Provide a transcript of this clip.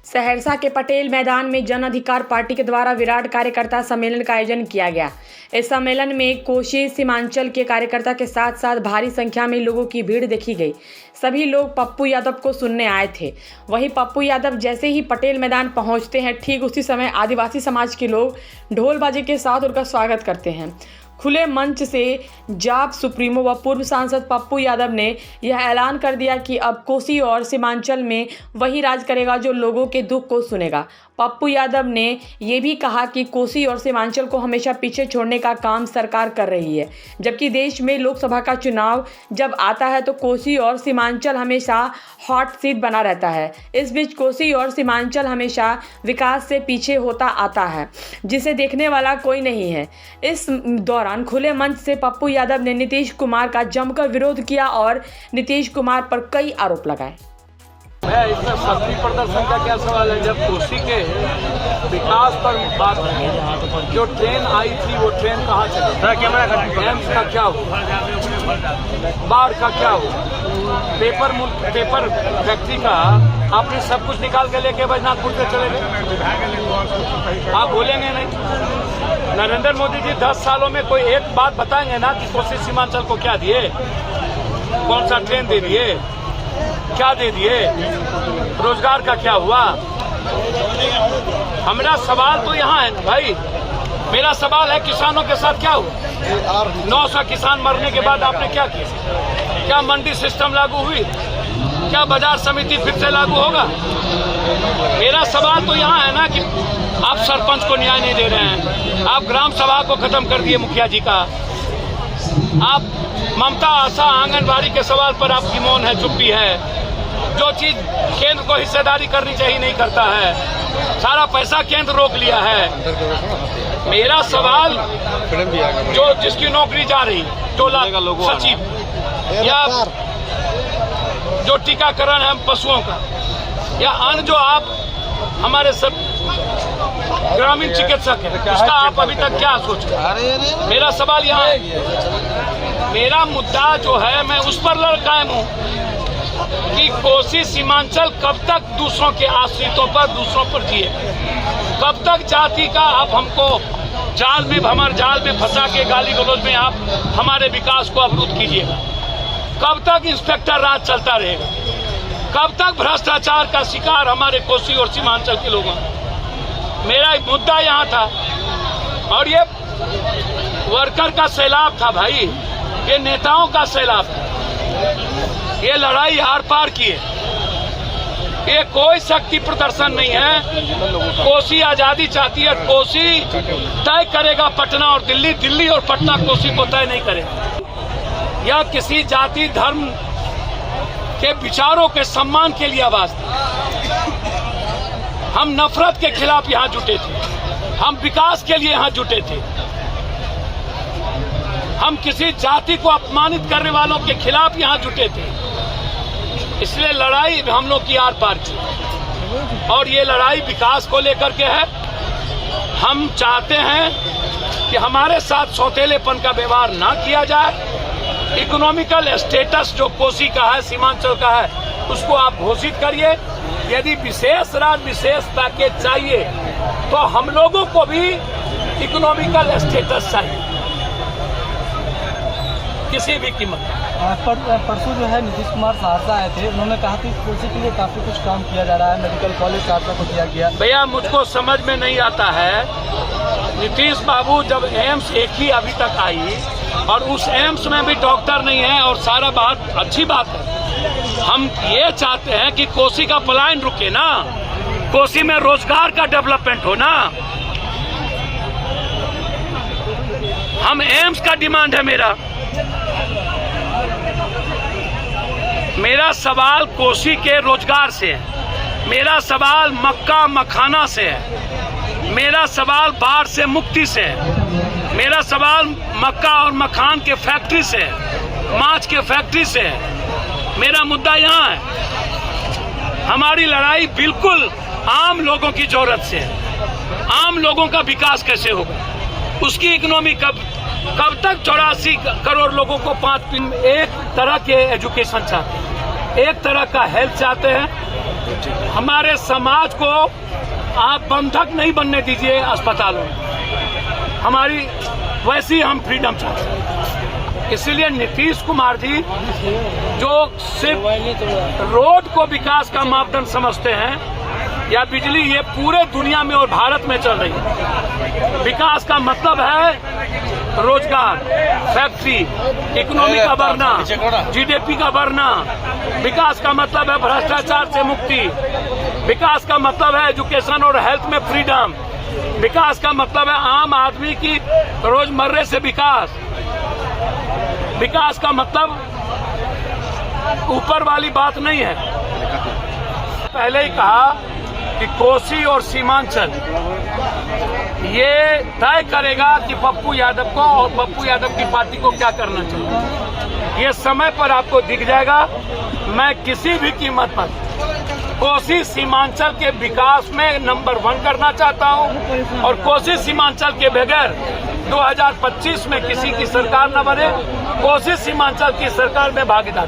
सहरसा के पटेल मैदान में जन अधिकार पार्टी के द्वारा विराट कार्यकर्ता सम्मेलन का आयोजन किया गया। इस सम्मेलन में कोसी सीमांचल के कार्यकर्ता के साथ साथ भारी संख्या में लोगों की भीड़ देखी गई। सभी लोग पप्पू यादव को सुनने आए थे। वहीं पप्पू यादव जैसे ही पटेल मैदान पहुंचते हैं, ठीक उसी समय आदिवासी समाज के लोग ढोल बाजे के साथ उनका स्वागत करते हैं। खुले मंच से जाप सुप्रीमो व पूर्व सांसद पप्पू यादव ने यह ऐलान कर दिया कि अब कोसी और सीमांचल में वही राज करेगा जो लोगों के दुख को सुनेगा। पप्पू यादव ने ये भी कहा कि कोसी और सीमांचल को हमेशा पीछे छोड़ने का काम सरकार कर रही है, जबकि देश में लोकसभा का चुनाव जब आता है तो कोसी और सीमांचल हमेशा हॉट सीट बना रहता है। इस बीच कोसी और सीमांचल हमेशा विकास से पीछे होता आता है, जिसे देखने वाला कोई नहीं है। इस दौरान खुले मंच से पप्पू यादव ने नीतीश कुमार का जमकर विरोध किया और नीतीश कुमार पर कई आरोप लगाए। इसमें शक्ति प्रदर्शन का क्या सवाल है? जब कोसी के विकास पर बात है, जो ट्रेन आई थी वो ट्रेन कहाँ चली? एम्स का क्या हुआ? बाढ़ का क्या हुआ? पेपर फैक्ट्री का आपने सब कुछ निकाल के लेके बैजनाथपुर से चले गए। आप बोलेंगे नहीं? नरेंद्र मोदी जी 10 सालों में कोई एक बात बताएंगे ना कि कोसी सीमांचल को क्या दिए? कौन सा ट्रेन दे दिए? क्या दे दिए? रोजगार का क्या हुआ? हमारा सवाल तो यहाँ है भाई। मेरा सवाल है किसानों के साथ क्या हुआ? 900 किसान मरने के बाद आपने क्या किया? क्या मंडी सिस्टम लागू हुई? क्या बाजार समिति फिर से लागू होगा? मेरा सवाल तो यहाँ है ना कि आप सरपंच को न्याय नहीं दे रहे हैं। आप ग्राम सभा को खत्म कर दिए मुखिया जी का। आप ममता आशा आंगनबाड़ी के सवाल पर आपकी मौन है, चुप्पी है। जो चीज केंद्र को हिस्सेदारी करनी चाहिए नहीं करता है। सारा पैसा केंद्र रोक लिया है। मेरा सवाल जो जिसकी नौकरी जा रही, टोला सचिव या जो टीकाकरण है पशुओं का, या अन्य जो आप हमारे सब ग्रामीण चिकित्सक है, उसका आप अभी तक क्या सोच? मेरा सवाल यहाँ है, मेरा मुद्दा जो है मैं उस पर कायम हूँ कि कोसी सीमांचल कब तक दूसरों के आश्रितों पर, दूसरों पर जिए? कब तक जाति का आप हमको जाल में, भंवर जाल में फंसा के गाली गलौज में आप हमारे विकास को अवरुद्ध कीजिएगा? कब तक इंस्पेक्टर राज चलता रहेगा? कब तक भ्रष्टाचार का शिकार हमारे कोसी और सीमांचल के लोगों? मेरा एक मुद्दा यहाँ था, और ये वर्कर का सैलाब था भाई, ये नेताओं का सैलाब था। ये लड़ाई आर पार की है। ये कोई शक्ति प्रदर्शन नहीं है। कोसी आजादी चाहती है, कोसी तय करेगा पटना और दिल्ली, दिल्ली और पटना कोसी को तय नहीं करेगा। यह किसी जाति धर्म के विचारों के सम्मान के लिए आवाज थी। हम नफरत के खिलाफ यहाँ जुटे थे, हम विकास के लिए यहाँ जुटे थे, हम किसी जाति को अपमानित करने वालों के खिलाफ यहाँ जुटे थे। इसलिए लड़ाई हम लोग की आर पार की, और ये लड़ाई विकास को लेकर के है। हम चाहते हैं कि हमारे साथ सौतेलेपन का व्यवहार ना किया जाए। इकोनॉमिकल स्टेटस जो कोसी का है, सीमांचल का है, उसको आप घोषित करिए। यदि विशेष राज्य विशेष पैकेज चाहिए तो हम लोगों को भी इकोनॉमिकल स्टेटस चाहिए किसी भी कीमत। परसों जो है नीतीश कुमार सहरसा आए थे, उन्होंने कहा कि कोसी के लिए काफी कुछ काम किया जा रहा है, मेडिकल कॉलेज सहरसा को दिया गया। भैया मुझको समझ में नहीं आता है, नीतीश बाबू जब एम्स एक ही अभी तक आई और उस एम्स में भी डॉक्टर नहीं है, और सारा बात अच्छी बात है। हम ये चाहते हैं कि कोसी का पलायन रुके ना, कोसी में रोजगार का डेवलपमेंट हो ना। हम एम्स का डिमांड है। मेरा सवाल कोसी के रोजगार से है। मेरा सवाल मक्का मखाना से है। मेरा सवाल बाढ़ से मुक्ति से है। मेरा सवाल मक्का और मखान के फैक्ट्री से है, माछ के फैक्ट्री से है। मेरा मुद्दा यहाँ है। हमारी लड़ाई बिल्कुल आम लोगों की जरूरत से है। आम लोगों का विकास कैसे होगा, उसकी इकोनॉमी कब तक 84 करोड़ लोगों को 5 दिन एक तरह के एजुकेशन चाहते हैं, एक तरह का हेल्थ चाहते हैं। हमारे समाज को आप बंधक नहीं बनने दीजिए अस्पतालों में। हमारी वैसी हम फ्रीडम चाहते हैं। इसलिए नीतीश कुमार जी जो सिर्फ रोड को विकास का मापदंड समझते हैं या बिजली, ये पूरे दुनिया में और भारत में चल रही है। विकास का मतलब है रोजगार, फैक्ट्री, इकोनॉमी का बढ़ना, जीडीपी का बढ़ना। विकास का मतलब है भ्रष्टाचार से मुक्ति। विकास का मतलब है एजुकेशन और हेल्थ में फ्रीडम। विकास का मतलब है आम आदमी की रोजमर्रे से विकास। विकास का मतलब ऊपर वाली बात नहीं है। पहले ही कहा कि कोसी और सीमांचल ये तय करेगा कि पप्पू यादव को और पप्पू यादव की पार्टी को क्या करना चाहिए। ये समय पर आपको दिख जाएगा। मैं किसी भी कीमत पर कोसी सीमांचल के विकास में नंबर 1 करना चाहता हूं और कोसी सीमांचल के बगैर 2025 में किसी की सरकार न बने। कोसी सीमांचल की सरकार में भागीदार